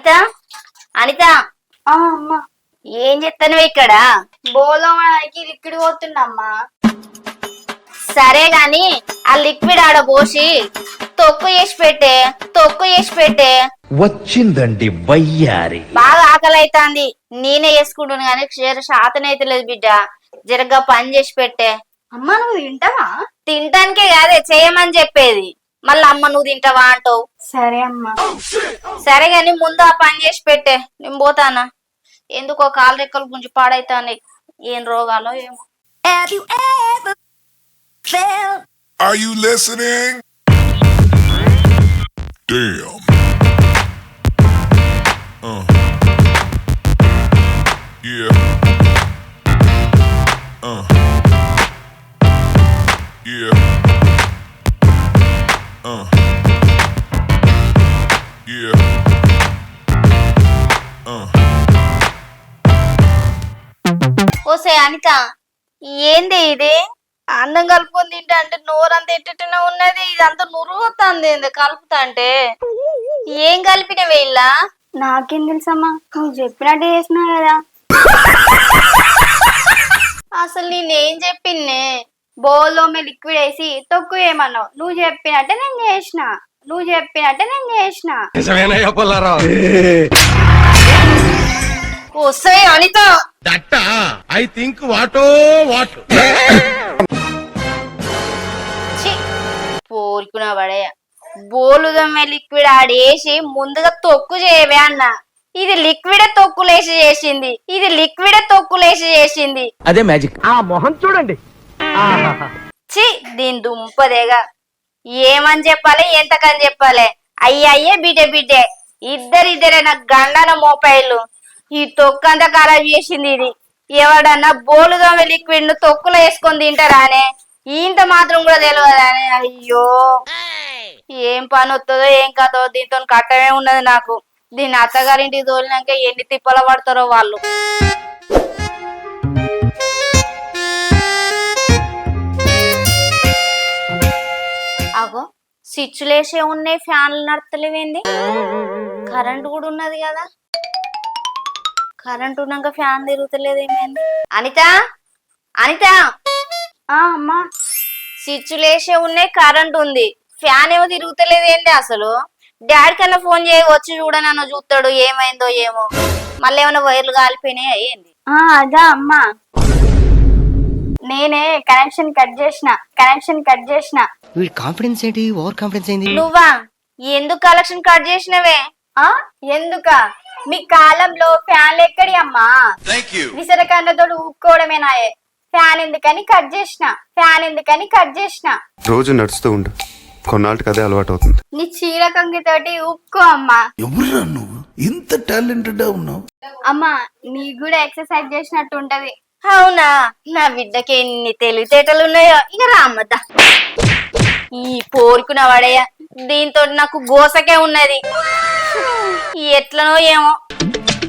అనిత అనిత అమ్మా ఏం చెప్తాను ఇక్కడ? బోలోకి లిక్విడ్ పోతుందమ్మా. సరే గాని ఆ లిక్విడ్ ఆడ పోసి తొక్కు చేసి పెట్టే వచ్చిందండి వయ్యారి. బాగా ఆకలి అవుతాంది. నేనే వేసుకుంటున్నా కానీ శాతం అయితే లేదు బిడ్డ. జరగ్గా పని చేసి పెట్టే. అమ్మా నువ్వు తింటావా? తింటానికే కాదే చేయమని చెప్పేది. మళ్ళీ అమ్మ నువ్వు తింటావా అంటావు. సరే అమ్మా. సరే గాని ముందు ఆ పని చేసి పెట్టే, నేను పోతానా. ఎందుకో కాలు రెక్కలు గుంజి పాడైతాయి. ఏం రోగాలో ఏమో. Are you listening? Damn. Yeah. Yeah. Yeah. ఓసే అనిత, ఏంది ఇది? అన్నం కలుపుకొని తింటా అంటే నోరంతా ఎట్టనే ఉన్నది. ఇదంతా నురుగుతుంది కలుపుతా అంటే. ఏం కలిపినవే ఇలా? నాకేం తెలుసమ్మా, నువ్వు చెప్పినట్టు చేసినా కదా. అసలు నేనేం చెప్పిన్నే? బౌల్లో లిక్విడ్ వేసి తొక్కు ఏమన్నావు. నువ్వు చెప్పినట్టే నేను చేసిన. వస్తే అనిత ఐ థింక్ వాటో వాట్ పోరుకున్నా పడే. బోలుదమ్మే లిక్విడ్ ఆడేసి ముందుగా తొక్కు చేయవే అన్న. ఇది లిక్విడే తొక్కులేసి చేసింది. అదే మ్యాజిక్. ఆ మొహం చూడండి. చి దీని దుంపదేగా. ఏమని చెప్పాలి, ఎంతకని చెప్పాలి? అయ్యే బిడ్డే ఇద్దరే నాకు గండన మోపాయిలు. ఈ తొక్కు అంతా ఖరాబ్ చేసింది ఇది. ఎవడన్నా బోలుదమ్మే లిక్విడ్ ను తొక్కులో వేసుకొని తింటారానే? ఇంత మాత్రం కూడా తెలియదానే? అయ్యో ఏం పని వస్తుందో ఏం కథో. దీంతో కట్టమే ఉన్నది నాకు. దీన్ని అత్తగారింటికి తోలినాక ఎన్ని తిప్పల పడతారో వాళ్ళు. అగో స్విచ్లేసే ఉన్నాయి, ఫ్యాన్లు నడతలేవేంది? కరెంట్ కూడా ఉన్నది కదా. కరెంట్ ఉన్నాక ఫ్యాన్ తిరుగుతలేదు ఏమైంది? అనిత అమ్మా స్విచ్లేసే ఉన్నాయి, కరెంట్ ఉంది, ఫ్యాన్ ఏమో తిరుగుతలేదు ఏంటి అసలు? డాడీ కన్నా ఫోన్ చేయ వచ్చి చూడనన్న చూస్తాడు ఏమైందో ఏమో. మళ్ళీ ఏమైనా వైర్లు కాలిపోయినాయా ఏంది? అదా అమ్మా, నేనే కనెక్షన్ కట్ చేసిన. వీడి కాన్ఫిడెన్స్ ఏంటి, ఓవర్ కాన్ఫిడెన్స్ ఏంటి? నువ్వా? ఎందుకు కలెక్షన్ కట్ చేసినవే? ఎందుక? మీ కాలంలో ఫ్యాన్లు ఎక్కడి అమ్మా? విసరకన్నతోడు ఊక్కోవడమేనాయే. ఫ్యాన్ ఎందుకని కట్ చేసిన. రోజు నడుస్తూ ఉండు, కొన్నాళ్ళకి అదే అలవాటు అవుతుంది. నీ చీర కంగితోటి ఊక్కో అమ్మా. ఎవరురా నువ్వు ఇంత టాలెంటెడ్ ఉన్నావు? అమ్మా నీకు కూడా ఎక్సర్సైజ్ చేసినట్టు ఉంటది. అవునా? నా బిడ్డకి ఎన్ని తెలివితేటలు ఉన్నాయో. ఇక రామ్మద్దా ఈ పోరుకున్న వాడయ్య. దీంతో నాకు గోసకే ఉన్నది. ఎట్లనో ఏమో.